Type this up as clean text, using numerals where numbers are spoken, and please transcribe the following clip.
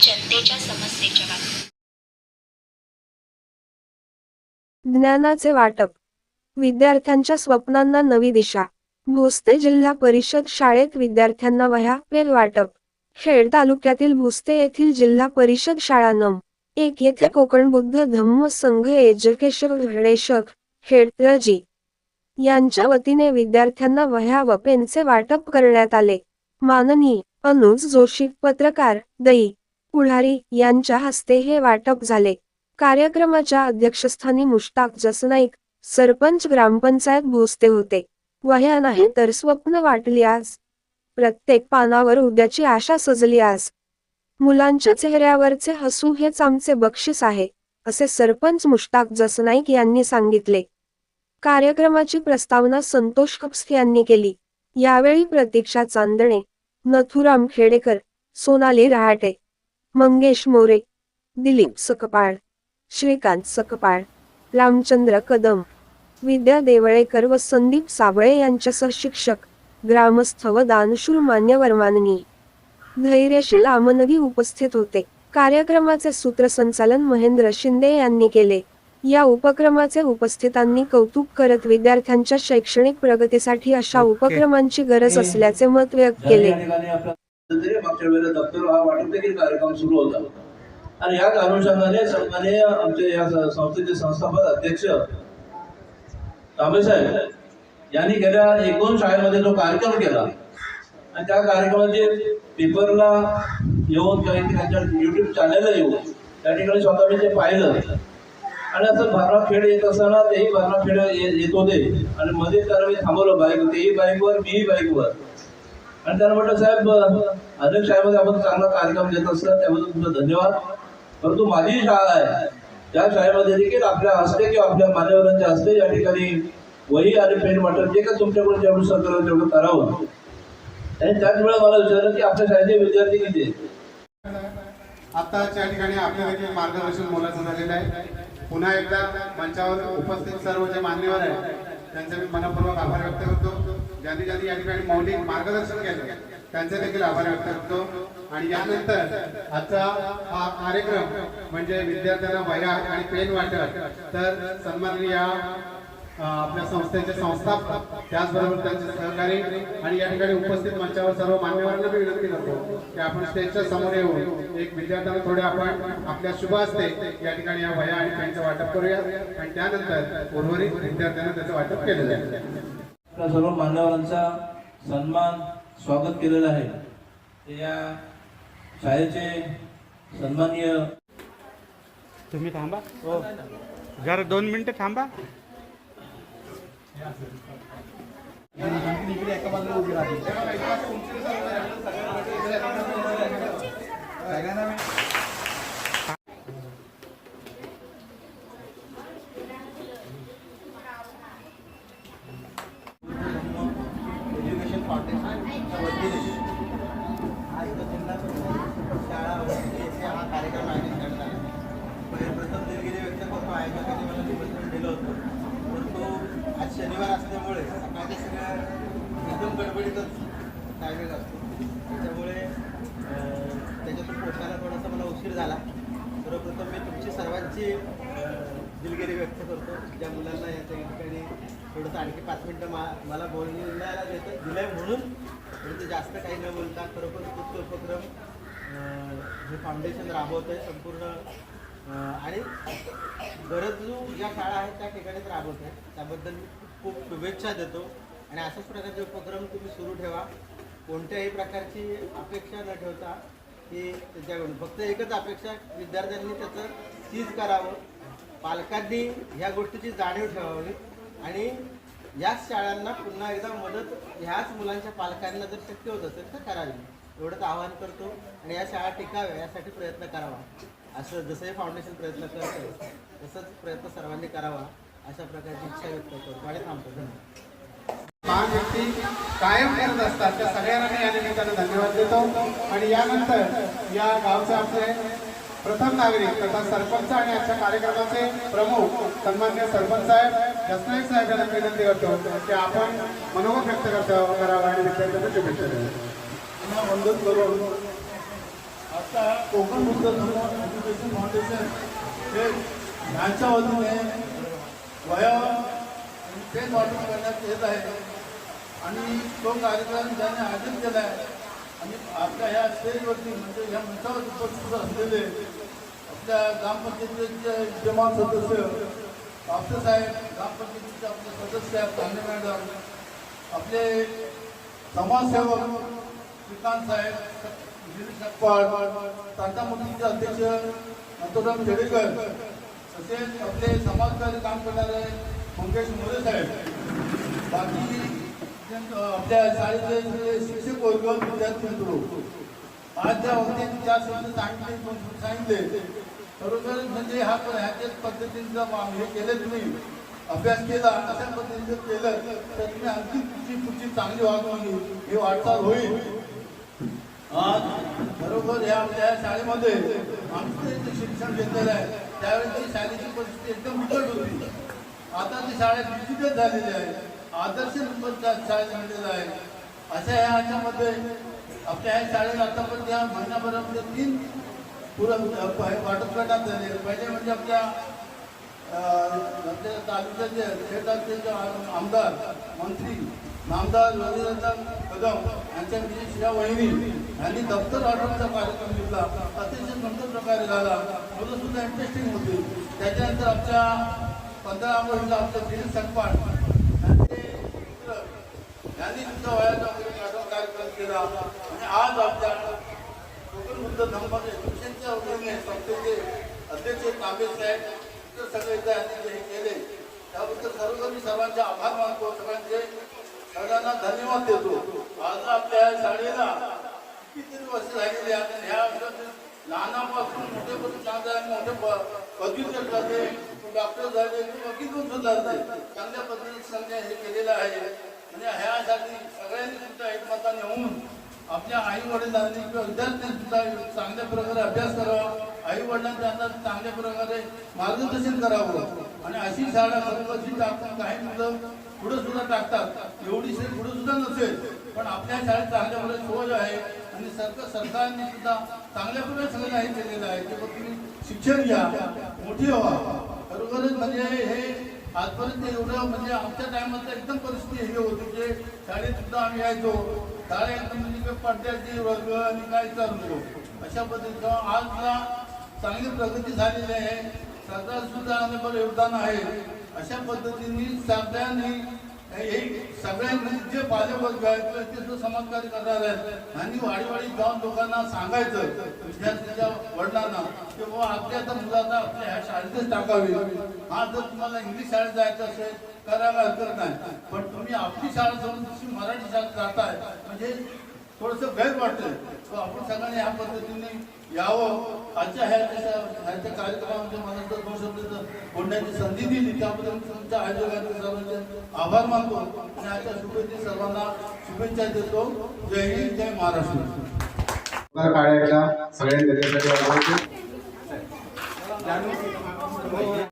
जनतेच्या समस्येच्या बातम्या. ज्ञानाचे वाटप, विद्यार्थ्यांच्या स्वप्नांना नवी दिशा. भोसते जिल्हा परिषद शाळेत विद्यार्थ्यांना वह्या, पेन वाटप. खेड तालुक्यातील भोसते येथील जिल्हा परिषद शाळा नं. 1 येथे कोकण बुद्ध धम्म संघ एज्युकेशन घडेशक, खेड रजी यांच्या वतीने विद्यार्थ्यांना वह्या व पेनचे वाटप करण्यात आले. माननीय अनुज जोशी, पत्रकार, दई पुढारी यांच्या हस्ते हे वाटप झाले. कार्यक्रमाच्या अध्यक्षस्थानी मुश्ताक जसनाईक, सरपंच ग्रामपंचायत भोसते होते. वह्या नाही तर स्वप्न वाटली आज. प्रत्येक पानावर उद्याची आशा सजली आज. मुलांच्या चेहऱ्यावरचे हसू हेच आमचे बक्षीस आहे, असे सरपंच मुश्ताक जसनाईक यांनी सांगितले. कार्यक्रमाची प्रस्तावना संतोष कप्स यांनी केली. यावेळी प्रतीक्षा चांदणे, नथुराम खेडेकर, सोनाली रहाटे, मंगेश मोरे, दिलीप सकपाळ, श्रीकांत सकपाळ, रामचंद्र कदम, विद्या देवळेकर व संदीप साबळे यांच्यासह शिक्षक, ग्रामस्थ व दानशूर मान्यवर माननीय धैर्यशील आमनगी उपस्थित होते. कार्यक्रमाचे सूत्रसंचालन महेंद्र शिंदे यांनी केले. या उपक्रमाचे उपस्थितांनी कौतुक करत विद्यार्थ्यांच्या शैक्षणिक प्रगतीसाठी अशा उपक्रमांची गरज असल्याचे मत व्यक्त केले. मागच्या वेळेला दप्तर हा वाटप देखील कार्यक्रम सुरू होता आणि याच अनुषंगाने सन्माननीय आमचे या संस्थेचे संस्थापक अध्यक्ष तांबे साहेब यांनी गेल्या 1-2 शाळेमध्ये जो कार्यक्रम केला आणि त्या कार्यक्रमाचे पेपरला येऊन त्यांच्या YouTube चॅनलला येऊन त्या ठिकाणी स्वतः मी ते पाहिलं आणि असं भरणा खेळ येत असताना तेही भरणा खेळ येत होते आणि मध्ये त्याला मी थांबवलं बाईक, तेही बाईकवर मीही बाईकवर आणि त्याला म्हटलं साहेब अनेक शाळेमध्ये आपण चांगला कार्यक्रम देत असतात त्याबद्दल तुमचं धन्यवाद, परंतु माझी शाळा आहे त्या शाळेमध्ये देखील आपल्या हस्ते किंवा आपल्या मान्यवरांच्या हस्ते या ठिकाणी वही आणि पेन वाटप जे का तुमच्याकडून जेवढं सहकार्य तेवढं करावं. आणि त्याच वेळेला मला विचारलं की आपल्या शाळेचे विद्यार्थी किती आहेत. आता त्या ठिकाणी आपल्या देखील मार्गदर्शन मोलाचं झालेलं आहे. पुन्हा एकदा मंचावर उपस्थित सर्व जे मान्यवर आहेत त्यांचे मी मनपूर्वक आभार व्यक्त करतो. ज्यांनी ज्यांनी या ठिकाणी मौलिक मार्गदर्शन केलं त्यांचे देखील आभार व्यक्त करतो. आणि यानंतर आजचा हा कार्यक्रम म्हणजे विद्यार्थ्यांना वह्या आणि पेन वाटप, तर सन्माननीय आपल्या संस्थेचे संस्थापक त्याचबरोबर त्यांचे सहकारी आणि या ठिकाणी उपस्थित मंचावर सर्व मान्यवरांना मी विनंती करतो की आपण स्टेजच्या समोर येऊन एक विद्यार्थ्यांना थोडे आपण आपल्या शुभ हस्ते या ठिकाणी या वह्या आणि पेनचं वाटप करूया आणि त्यानंतर उर्वरित विद्यार्थ्यांना त्याचं वाटप केलं जाईल. आपल्या सर्व मान्यवरांचा सन्मान स्वागत केलेलं आहे. या शाळेचे सन्माननीय तुम्ही थांबा हो जरा 2 मिनिटं थांबा. एज्युकेशन फाउंडेशनच्या वतीने आज जिल्हा शाळा येथे हा कार्यक्रम आयोजित करण्यात आला. प्रथम दिलगिरी व्यक्त करतो आयोजकांनी मला निमंत्रण दिलं होतं, परंतु आज शनिवार असल्यामुळे सकाळचे सगळ्या एकदम गडबडीतच टायमिंग असतो, त्याच्यामुळे त्याच्यातून पोहोचायला थोडासा मला उशीर झाला. सर्वप्रथम मी तुमची सर्वांची दिलगिरी व्यक्त करतो. ज्या मुलांना याच्या ठिकाणी थोडंसं आणखी 5 मिनटं मला बोलण्याला दिलं म्हणून परंतु जास्त काही न बोलता खरोखर खूप उपक्रम हे फाउंडेशन राबवतं आहे संपूर्ण आणि गरजू ज्या शाळा आहेत त्या ठिकाणीच राबवत आहे. त्याबद्दल मी खूप शुभेच्छा देतो आणि अशाच प्रकारचे उपक्रम तुम्ही सुरू ठेवा. कोणत्याही प्रकारची अपेक्षा न ठेवता की त्याच्याकडून फक्त एकच अपेक्षा, विद्यार्थ्यांनी त्याचं सीज करावं, पालकांनी ह्या गोष्टीची जाणीव ठेवावी आणि याच शाळांना पुन्हा एकदा मदत ह्याच मुलांच्या पालकांना जर शक्य होत असेल तर करावी, एवढंच आवाहन करतो. आणि या शाळा टिकाव्या यासाठी प्रयत्न करावा, असं जसंही फाउंडेशन प्रयत्न करतं तसंच प्रयत्न सर्वांनी करावा अशा प्रकारची इच्छा व्यक्त करतो आणि थांबतो. धन्यवाद. महान व्यक्ती कायम करत असतात त्या सगळ्यांना मी या निमित्तानं धन्यवाद देतो. आणि यानंतर या गावचे आपले प्रथम नागरिक तथा सरपंच आणि आजच्या कार्यक्रमाचे प्रमुख सन्माननीय सरपंच साहेब जसनाईक साहेब यांना विनंती करतो की आपण मनोगत व्यक्त करावं आणि विद्यार्थ्यांना शुभेच्छा द्याव्या. वंदन करून आता कोकण बुद्ध धर्म एज्युकेशन फाउंडेशन हे यांच्या वतीने वया पेन वाटप करण्यात येत आहे आणि तो कार्यक्रम ज्याने आयोजित केला आहे आणि आपल्या ह्या स्टेजवरती म्हणजे ह्या मंचावर उपस्थित असलेले आपल्या ग्रामपंचायतीचे विद्यमान सदस्य आपसाहेब, ग्रामपंचायतीचे आपले सदस्य आहेत तांबे मॅडम, आपले समाजसेवक श्रीकांत साहेब, गिरीश अप्पाड, टाटामुखीचे अध्यक्ष नथुराम खेडेकर, तसेच आपले समाजकार्य काम करणारे मंगेश मोरे साहेब, बाकी आपल्या शाळेतले शिक्षक वर्ग, विद्यार्थी मित्र आज ज्या वक्त्यांनी ज्या शब्द सांगितले खरोखर म्हणजे ह्याच्याच पद्धतीने हे केले, तुम्ही अभ्यास केला अशा पद्धतीने केलं तर तुम्ही आणखी पुढची चांगली वागणूक ही वाटचाल होईल. आज बरोबर ह्या आपल्या शाळेमध्ये आमचं शिक्षण घेतलेलं आहे त्यावेळी शाळेची परिस्थिती एकदम बिकट होती. आता ती शाळा डिजिटल झालेली आहे, आदर्श शाळेत मिळलेला आहे. अशा ह्याच्यामध्ये आपल्या ह्या शाळेला आतापर्यंत या महिनाभरामध्ये 3 वाटप करण्यात झाले. पहिले म्हणजे आपल्या तालुक्याचे खेड तालुक्याचे आमदार मंत्री नामदार रविंद्र कदम यांच्या शिया वहिनी यांनी दप्तर वाटपचा कार्यक्रम घेतला. अतिशय सुंदर प्रकारे झाला, मुलं सुद्धा इंटरेस्टिंग होती. त्याच्यानंतर आपल्या 15 ऑगस्टला आपल्या गिरीश सकपाट यांनी सुद्धा वयाचा कार्यक्रम केला आणि आज आपल्या कोकण बुद्ध धर्म एज्युकेशनच्या वतीने संस्थेचे अध्यक्ष तांबे साहेब इतर सगळे त्यांनी हे केले त्याबद्दल खरोखर मी सर्वांचे आभार मानतो, सगळ्यांना धन्यवाद देतो. आज आपल्या शाळेला कितीतरी वर्ष झालेली आहेत. ह्या लहानापासून मोठेपर्यंत मोठे पदवीधर झाले, डॉक्टर झाले, वकील सुद्धा झाले, चांगल्या पद्धतीने संख्या हे केलेलं आहे. म्हणजे ह्यासाठी सगळ्यांनी सुद्धा एकमताने होऊन आपल्या आई वडिलांनी किंवा विद्यार्थ्यांनी सुद्धा चांगल्या प्रकारे अभ्यास करावा, आई वडिलांच्या अंदाज चांगल्या प्रकारे मार्गदर्शन करावं आणि अशी शाळा खरोखर टाकून काही मुलं पुढे सुद्धा टाकतात. एवढीशी पुढे सुद्धा नसेल पण आपल्या शाळेत चांगल्या प्रकारे सोय आहे आणि सरकारने सुद्धा चांगल्या प्रकारे सगळं हे केलेलं आहे की तुम्ही शिक्षण घ्या, मोठी व्हा. खरोखरच म्हणजे हे आजपर्यंत एवढं म्हणजे आमच्या टायमात एकदम परिस्थिती हे होती की शाळेत सुद्धा आम्ही यायचो, शाळा एकदम म्हणजे पडद्याची वर्ग आणि काय चालू अशा पद्धतीचं आज चांगली प्रगती झालेली आहे. सरकार सुद्धा बरं योगदान आहे. अशा पद्धतीने सगळ्यांनी जे पालकवर्ग आहेत ते सुद्धा समाजकार्य करणार आहेत आणि वाडी जाऊन लोकांना सांगायचं विद्यार्थ्यांच्या वडिलांना की बाबा आपल्या आता मुलांना आपल्या ह्या शाळेतच टाकावी. हा जर तुम्हाला इंग्लिश शाळेत जायचं असेल करायला हरकत नाही, पण तुम्ही आपली शाळा सोडून दुसरी मराठी शाळेत जाताय म्हणजे थोडंसं गैर वाटतंय. तर आपण सगळ्यांनी ह्या पद्धतीने यावं. आजच्या ह्याच्या कार्यक्रमामध्ये मला जर 2 शब्द बोलण्याची संधी दिली त्याबद्दल तुमच्या आयोजकांचे सर्वांचे आभार मानतो आणि आजच्या सर्वांना शुभेच्छा देतो. जय हिंद, जय महाराष्ट्र. काळ्याला सगळ्यांनी